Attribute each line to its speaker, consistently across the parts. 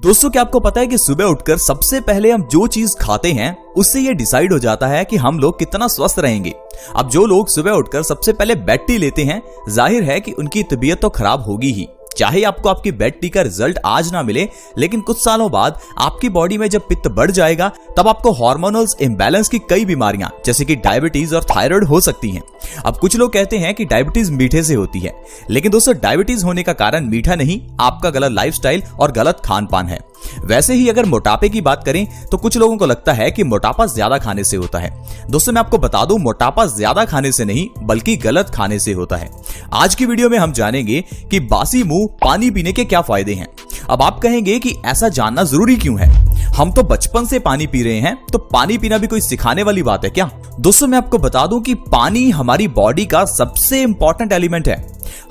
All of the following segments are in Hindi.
Speaker 1: दोस्तों क्या आपको पता है कि सुबह उठकर सबसे पहले हम जो चीज खाते हैं उससे ये डिसाइड हो जाता है कि हम लोग कितना स्वस्थ रहेंगे। अब जो लोग सुबह उठकर सबसे पहले बेड टी लेते हैं, जाहिर है कि उनकी तबीयत तो खराब होगी ही। चाहे आपको आपकी बेड टी का रिजल्ट आज ना मिले, लेकिन कुछ सालों बाद आपकी बॉडी में जब पित्त बढ़ जाएगा तब आपको हार्मोनल इम्बैलेंस की कई बीमारियां जैसे कि डायबिटीज और थायराइड हो सकती हैं। अब कुछ लोग कहते हैं कि डायबिटीज मीठे से होती है, लेकिन दोस्तों डायबिटीज होने का कारण मीठा नहीं, आपका गलत लाइफस्टाइल और गलत खान पान है। वैसे ही अगर मोटापे की बात करें तो कुछ लोगों को लगता है कि मोटापा ज्यादा खाने से होता है। दोस्तों मैं आपको बता दूं, मोटापा ज्यादा खाने से नहीं बल्कि गलत खाने से होता है। आज की वीडियो में हम जानेंगे कि बासी मुंह पानी पीने के क्या फायदे हैं। अब आप कहेंगे कि ऐसा जानना जरूरी क्यों है, हम तो बचपन से पानी पी रहे हैं, तो पानी पीना भी कोई सिखाने वाली बात है क्या? दोस्तों मैं आपको बता दूं कि पानी हमारी बॉडी का सबसे इंपॉर्टेंट एलिमेंट है।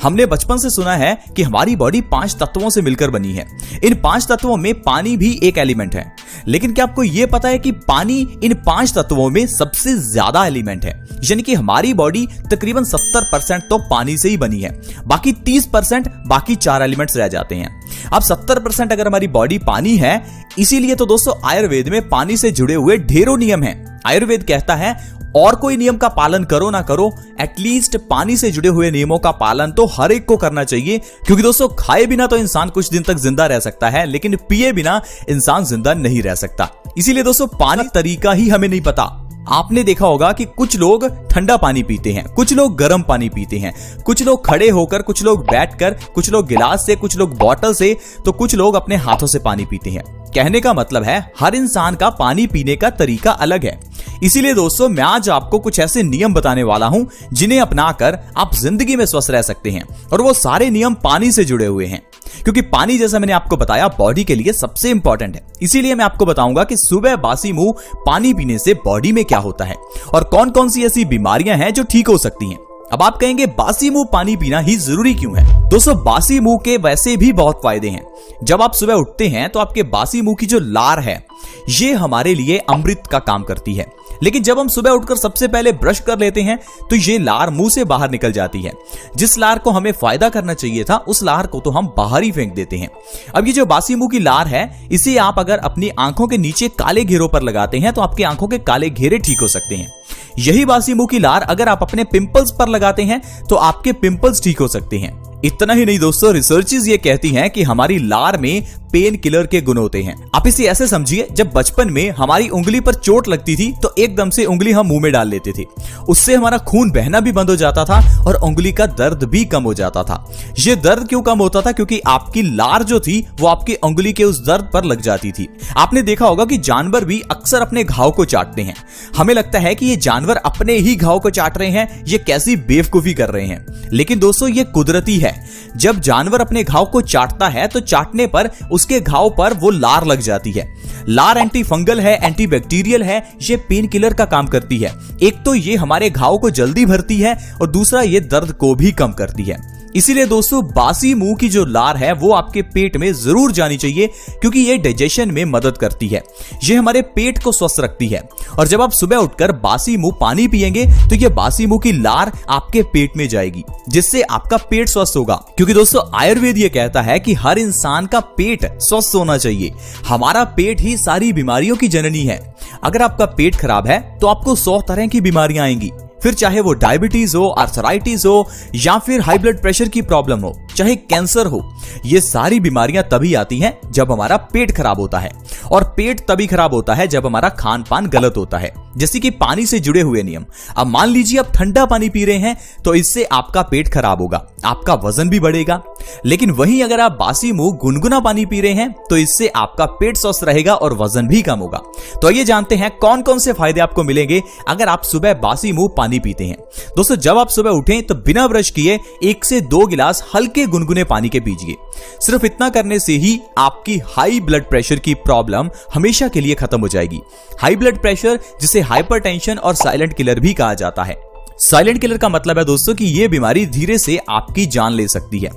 Speaker 1: हमने बचपन से सुना है कि हमारी बॉडी 5 तत्वों से मिलकर बनी है। इन 5 तत्वों में पानी भी एक एलिमेंट है। लेकिन क्या आपको यह पता है कि पानी इन 5 तत्वों में सबसे ज्यादा एलिमेंट है, यानी कि हमारी बॉडी तकरीबन 70% तो पानी से ही बनी है, बाकी 30% बाकी 4 एलिमेंट्स रह जाते हैं। अब 70% अगर हमारी बॉडी पानी है, इसीलिए तो दोस्तों आयुर्वेद में पानी से जुड़े हुए ढेरों नियम हैं। आयुर्वेद कहता है और कोई नियम का पालन करो ना करो, एटलीस्ट पानी से जुड़े हुए नियमों का पालन तो हर एक को करना चाहिए, क्योंकि दोस्तों खाए बिना तो इंसान कुछ दिन तक जिंदा रह सकता है, लेकिन पिए बिना इंसान जिंदा नहीं रह सकता। इसीलिए दोस्तों पानी तरीका ही हमें नहीं पता। आपने देखा होगा कि कुछ लोग ठंडा पानी पीते हैं, कुछ लोग गर्म पानी पीते हैं, कुछ लोग खड़े होकर, कुछ लोग बैठकर, कुछ लोग गिलास से, कुछ लोग बॉटल से, तो कुछ लोग अपने हाथों से पानी पीते हैं। कहने का मतलब है हर इंसान का पानी पीने का तरीका अलग है। इसीलिए दोस्तों मैं आज आपको कुछ ऐसे नियम बताने वाला हूं जिन्हें अपनाकर आप जिंदगी में स्वस्थ रह सकते हैं, और वो सारे नियम पानी से जुड़े हुए हैं, क्योंकि पानी जैसा मैंने आपको बताया बॉडी के लिए सबसे इंपॉर्टेंट है। इसीलिए मैं आपको बताऊंगा कि सुबह बासी मुंह पानी पीने से बॉडी में क्या होता है और कौन कौन सी ऐसी बीमारियां हैं जो ठीक हो सकती हैं। अब आप कहेंगे बासी मुंह पानी पीना ही जरूरी क्यों है? दोस्तों बासी मुंह के वैसे भी बहुत फायदे हैं। जब आप सुबह उठते हैं तो आपके बासी मुंह की जो लार है ये हमारे लिए अमृत का काम करती है, लेकिन जब हम सुबह उठकर सबसे पहले ब्रश कर लेते हैं तो ये लार मुंह से बाहर निकल जाती है। जिस लार को हमें फायदा करना चाहिए था उस लार को तो हम बाहर ही फेंक देते हैं। अब ये जो बासी मुंह की लार है, इसे आप अगर अपनी आंखों के नीचे काले घेरों पर लगाते हैं तो आपकी आंखों के काले घेरे ठीक हो सकते हैं। यही बासी मुंह की लार अगर आप अपने पिंपल्स पर लगाते हैं तो आपके पिंपल्स ठीक हो सकते हैं। इतना ही नहीं दोस्तों, रिसर्चेस ये कहती हैं कि हमारी लार में पेन किलर के गुण होते हैं। आप इसे ऐसे समझिए, जब बचपन में हमारी उंगली पर चोट लगती थी तो एकदम से उंगली हम मुंह में डाल लेते थे, उससे हमारा खून बहना भी बंद हो जाता था और उंगली का दर्द भी कम हो जाता था। ये दर्द क्यों कम होता था? क्योंकि आपकी लार जो थी वो आपकी उंगली के उस दर्द पर लग जाती थी। आपने देखा होगा कि जानवर भी अक्सर अपने घाव को चाटते हैं। हमें लगता है कि ये जानवर अपने ही घाव को चाट रहे हैं, ये कैसी बेवकूफी कर रहे हैं, लेकिन दोस्तों ये कुदरती है। जब जानवर अपने घाव को चाटता है तो चाटने पर उसके घाव पर वो लार लग जाती है। लार एंटी फंगल है, एंटी बैक्टीरियल है, ये पेन किलर का काम करती है। एक तो ये हमारे घाव को जल्दी भरती है और दूसरा ये दर्द को भी कम करती है। इसीलिए दोस्तों बासी मुंह की जो लार है वो आपके पेट में जरूर जानी चाहिए, क्योंकि ये डाइजेशन में मदद करती है, ये हमारे पेट को स्वस्थ रखती है। और जब आप सुबह उठकर बासी मुंह पानी पिएंगे तो ये बासी मुंह की लार आपके पेट में जाएगी, जिससे आपका पेट स्वस्थ होगा। क्योंकि दोस्तों आयुर्वेद ये कहता है कि हर इंसान का पेट स्वस्थ होना चाहिए। हमारा पेट ही सारी बीमारियों की जननी है। अगर आपका पेट खराब है तो आपको 100 तरह की बीमारियां आएंगी, फिर चाहे वो डायबिटीज हो, आर्थराइटिस हो, या फिर हाई ब्लड प्रेशर की प्रॉब्लम हो, चाहे कैंसर हो। ये सारी बीमारियां तभी आती हैं जब हमारा पेट खराब होता है, और पेट तभी खराब होता है जब हमारा खान पान गलत होता है। जैसे कि पानी से जुड़े हुए नियम। अब मान लीजिए आप ठंडा पानी पी रहे हैं तो इससे आपका पेट खराब होगा, आपका वजन भी बढ़ेगा। लेकिन वहीं अगर आप बासी मुंह गुनगुना पानी पी रहे हैं तो इससे आपका पेट स्वस्थ रहेगा और वजन भी कम होगा। तो आइए जानते हैं कौन कौन से फायदे आपको मिलेंगे अगर आप सुबह बासी मुंह पानी पीते हैं। दोस्तों जब आप सुबह उठें तो बिना ब्रश किए 1 से 2 गिलास हल्के गुनगुने पानी के पीजिए। सिर्फ इतना करने से ही आपकी हाई ब्लड प्रेशर की प्रॉब्लम हमेशा के लिए खत्म हो जाएगी। हाई ब्लड प्रेशर, जिसे हाइपरटेंशन और साइलेंट किलर भी कहा जाता है। साइलेंट किलर का मतलब है दोस्तों कि यह बीमारी धीरे से आपकी जान ले सकती है।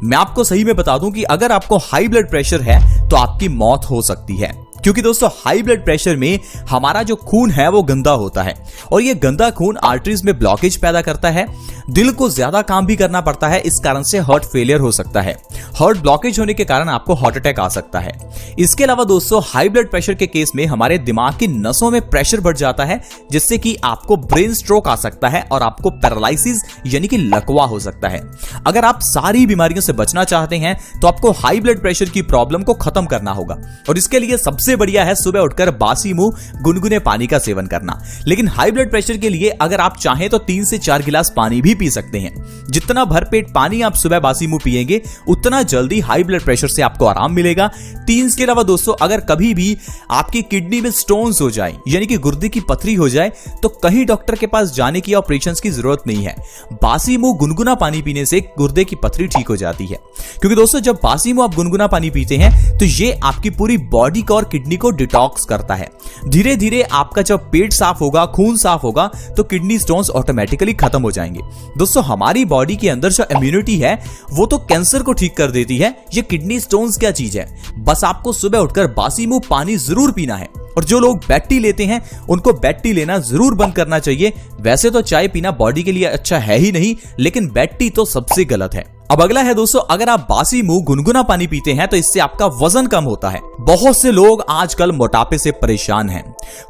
Speaker 1: मैं आपको सही में बता दूं कि अगर आपको हाई ब्लड प्रेशर है तो आपकी मौत हो सकती है। क्योंकि दोस्तों हाई ब्लड प्रेशर में हमारा जो खून है वो गंदा होता है और ये गंदा खून आर्टरीज में ब्लॉकेज पैदा करता है। दिल को ज्यादा काम भी करना पड़ता है, इस कारण से हार्ट फेलियर हो सकता है। हार्ट ब्लॉकेज होने के कारण आपको हार्ट अटैक आ सकता है। इसके अलावा दोस्तों हाई ब्लड प्रेशर के केस में हमारे दिमाग की नसों में प्रेशर बढ़ जाता है, जिससे कि आपको ब्रेन स्ट्रोक आ सकता है और आपको पैरालिसिस यानी कि लकवा हो सकता है। अगर आप सारी बीमारियों से बचना चाहते हैं तो आपको हाई ब्लड प्रेशर की प्रॉब्लम को खत्म करना होगा और इसके लिए सबसे बढ़िया है सुबह उठकर बासी मुंह गुनगुने पानी का सेवन करना। लेकिन हाई ब्लड प्रेशर के लिए अगर आप चाहें तो 3 से 4 गिलास पानी भी पी सकते हैं। जितना भरपेट पानी आप सुबह बासी मुंह पिएंगे उतना जल्दी हाई ब्लड प्रेशर से आपको आराम मिलेगा। 3 के अलावा दोस्तों अगर कभी भी आपकी किडनी में स्टोन्स हो जाए यानी कि गुर्दे की पथरी हो जाए तो कहीं डॉक्टर के पास जाने की ऑपरेशंस की जरूरत नहीं है। बासी मुंह गुनगुना पानी पीने से गुर्दे की पथरी ठीक हो जाती है। क्योंकि दोस्तों जब बासी मुंह आप गुनगुना पानी पीते हैं तो ये आपकी पूरी बॉडी को और किडनी को डिटॉक्स करता है। धीरे धीरे आपका जब पेट साफ होगा, खून साफ होगा तो किडनी स्टोन्स ऑटोमेटिकली खत्म हो जाएंगे। दोस्तों हमारी बॉडी के अंदर जो इम्यूनिटी है वो तो कैंसर को ठीक कर देती है, ये किडनी स्टोन्स क्या चीज है। बस आपको सुबह उठकर बासी मुंह पानी जरूर पीना है। और जो लोग बेड टी लेते हैं उनको बेड टी लेना जरूर बंद करना चाहिए। वैसे तो चाय पीना बॉडी के लिए अच्छा है ही नहीं, लेकिन बेड टी तो सबसे गलत है। अब अगला है दोस्तों, अगर आप बासी मुंह गुनगुना पानी पीते हैं तो इससे आपका वजन कम होता है। बहुत से लोग आजकल मोटापे से परेशान हैं।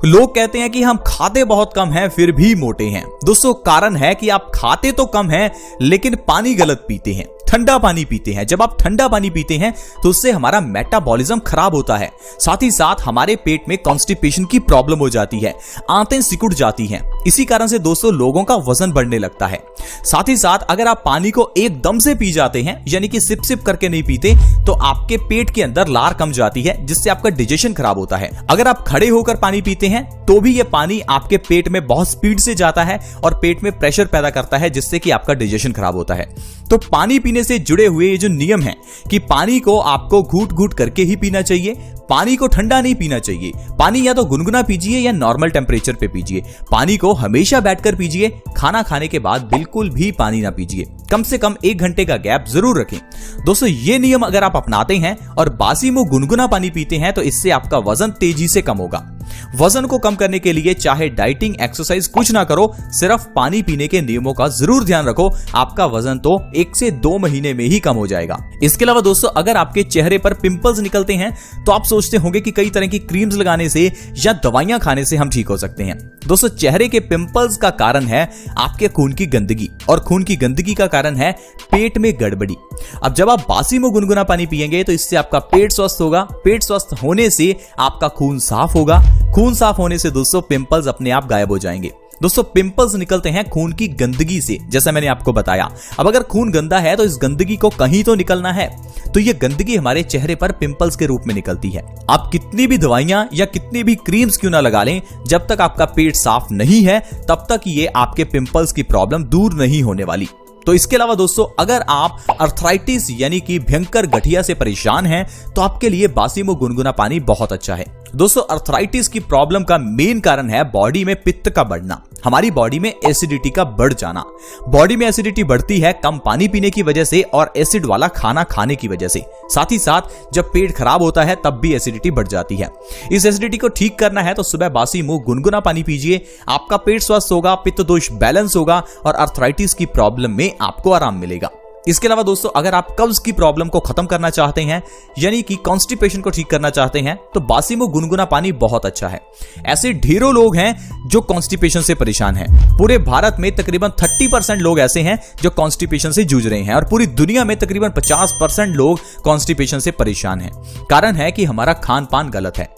Speaker 1: लोग कहते हैं कि हम खाते बहुत कम हैं फिर भी मोटे हैं। दोस्तों कारण है कि आप खाते तो कम हैं लेकिन पानी गलत पीते हैं, ठंडा पानी पीते हैं। जब आप ठंडा पानी पीते हैं तो उससे हमारा मेटाबॉलिज्म खराब होता है, साथ ही साथ हमारे पेट में कॉन्स्टिपेशन की प्रॉब्लम हो जाती है, आंतें सिकुड़ जाती हैं। इसी कारण से दोस्तों लोगों का वजन बढ़ने लगता है। साथ ही साथ अगर आप पानी को एकदम से पी जाते हैं यानी कि सिप सिप करके नहीं पीते तो आपके पेट के अंदर लार कम जाती है, जिससे आपका डाइजेशन खराब होता है। अगर आप खड़े होकर पानी पीते हैं तो भी यह पानी आपके पेट में बहुत स्पीड से जाता है और पेट में प्रेशर पैदा करता है, जिससे कि आपका डाइजेशन खराब होता है। तो पानी पीने से जुड़े हुए ये जो नियम है कि पानी को आपको घूट घूट करके ही पीना चाहिए, पानी को ठंडा नहीं पीना चाहिए। पानी या तो गुनगुना पीजिए या नॉर्मल टेम्परेचर पे पीजिए। पानी को हमेशा बैठकर पीजिए। खाना खाने के बाद बिल्कुल भी पानी ना पीजिए। कम से कम 1 घंटे का गैप जरूर रखें। दोस्तों ये नियम अगर आप अपनाते हैं और बासी मुंह गुनगुना पानी पीते हैं तो इससे आपका वजन तेजी से कम होगा। वजन को कम करने के लिए चाहे डाइटिंग एक्सरसाइज कुछ ना करो, सिर्फ पानी पीने के नियमों का जरूर ध्यान रखो। आपका वजन तो 1 से 2 महीने में ही कम हो जाएगा। इसके अलावा दोस्तों अगर आपके चेहरे पर पिंपल्स निकलते हैं तो आप सोचते होंगे कि कई तरह की क्रीम्स लगाने से या दवाइयां खाने से हम ठीक हो सकते हैं। दोस्तों चेहरे के पिंपल्स का कारण है आपके खून की गंदगी और खून की गंदगी का कारण है पेट में गड़बड़ी। अब जब आप बासी मुंह गुनगुना पानी पिएंगे तो इससे आपका पेट स्वस्थ होगा। पेट स्वस्थ होने से आपका खून साफ होगा। खून साफ होने से दोस्तों पिंपल्स अपने आप गायब हो जाएंगे। दोस्तों पिंपल्स निकलते हैं खून की गंदगी से, जैसा मैंने आपको बताया। अब अगर खून गंदा है तो इस गंदगी को कहीं तो निकलना है, तो ये गंदगी हमारे चेहरे पर पिंपल्स के रूप में निकलती है। आप कितनी भी दवाइयां या कितनी भी क्रीम्स क्यों ना लगा लें, जब तक आपका पेट साफ नहीं है तब तक ये आपके पिंपल्स की प्रॉब्लम दूर नहीं होने वाली। तो इसके अलावा दोस्तों अगर आप अर्थराइटिस यानी कि भयंकर गठिया से परेशान हैं तो आपके लिए बासी मुंह गुनगुना पानी बहुत अच्छा है। दोस्तों अर्थराइटिस की प्रॉब्लम का मेन कारण है बॉडी में पित्त का बढ़ना, हमारी बॉडी में एसिडिटी का बढ़ जाना। बॉडी में एसिडिटी बढ़ती है कम पानी पीने की वजह से और एसिड वाला खाना खाने की वजह से। साथ ही साथ जब पेट खराब होता है तब भी एसिडिटी बढ़ जाती है। इस एसिडिटी को ठीक करना है तो सुबह बासी मुंह गुनगुना पानी पीजिए। आपका पेट स्वस्थ होगा, पित्त दोष बैलेंस होगा और अर्थराइटिस की प्रॉब्लम में आपको आराम मिलेगा। इसके अलावा दोस्तों अगर आप कब्ज की प्रॉब्लम को खत्म करना चाहते हैं यानी कि कॉन्स्टिपेशन को ठीक करना चाहते हैं तो बासी मुंह गुनगुना पानी बहुत अच्छा है। ऐसे ढेरों लोग हैं जो कॉन्स्टिपेशन से परेशान हैं। पूरे भारत में तकरीबन 30% लोग ऐसे हैं जो कॉन्स्टिपेशन से जूझ रहे हैं और पूरी दुनिया में तकरीबन 50% लोग कॉन्स्टिपेशन से परेशान हैं। कारण है कि हमारा खान पान गलत है।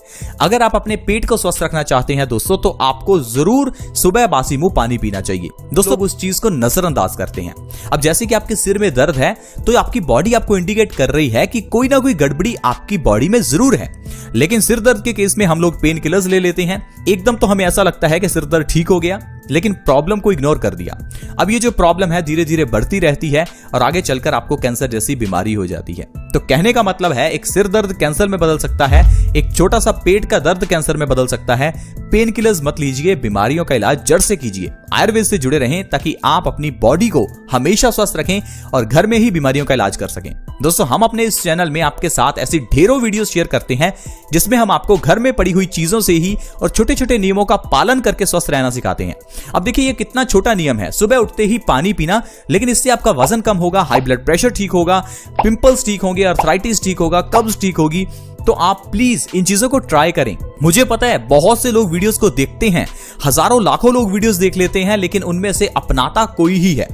Speaker 1: अगर आप अपने पेट को स्वस्थ रखना चाहते हैं दोस्तों तो आपको जरूर सुबह बासी मुंह पानी पीना चाहिए। दोस्तों उस चीज को नजरअंदाज करते हैं। अब जैसे कि आपके सिर में दर्द है तो आपकी बॉडी आपको इंडिकेट कर रही है कि कोई ना कोई गड़बड़ी आपकी बॉडी में जरूर है। लेकिन सिर दर्द के केस में हम लोग पेन किलर्स ले लेते हैं। एकदम तो हमें ऐसा लगता है कि सिर दर्द ठीक हो गया, लेकिन प्रॉब्लम को इग्नोर कर दिया। अब ये जो प्रॉब्लम है धीरे धीरे बढ़ती रहती है और आगे चलकर आपको कैंसर जैसी बीमारी हो जाती है। तो कहने का मतलब है एक सिर दर्द कैंसर में बदल सकता है, एक छोटा सा पेट का दर्द कैंसर में बदल सकता है। पेन किलर्स मत लीजिए, बीमारियों का इलाज जड़ से कीजिए। आयुर्वेद से जुड़े रहें ताकि आप अपनी बॉडी को हमेशा स्वस्थ रखें और घर में ही बीमारियों का इलाज कर सकें। दोस्तों, हम अपने इस चैनल में आपके साथ ऐसी ढेरों वीडियोस शेयर करते हैं जिसमें हम आपको घर में पड़ी हुई चीजों से ही और छोटे छोटे नियमों का पालन करके स्वस्थ रहना सिखाते हैं। अब देखिए, ये कितना छोटा नियम है, सुबह उठते ही पानी पीना, लेकिन इससे आपका वजन कम होगा, हाई ब्लड प्रेशर ठीक होगा, पिंपल्स ठीक होंगे, अर्थराइटिस ठीक होगा, कब्ज ठीक होगी। तो आप प्लीज इन चीजों को ट्राई करें। मुझे पता है बहुत से लोग वीडियोस को देखते हैं, हजारों लाखों लोग वीडियोस देख लेते हैं, लेकिन उनमें से अपनाता कोई ही है।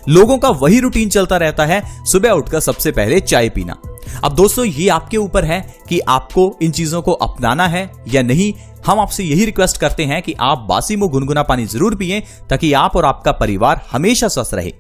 Speaker 1: लोगों का वही रूटीन चलता रहता है, सुबह उठकर सबसे पहले चाय पीना। अब दोस्तों, ये आपके ऊपर है कि आपको इन चीजों को अपनाना है या नहीं। हम आपसे यही रिक्वेस्ट करते हैं कि आप बासी मुंह गुनगुना पानी जरूर पिएं ताकि आप और आपका परिवार हमेशा स्वस्थ रहे।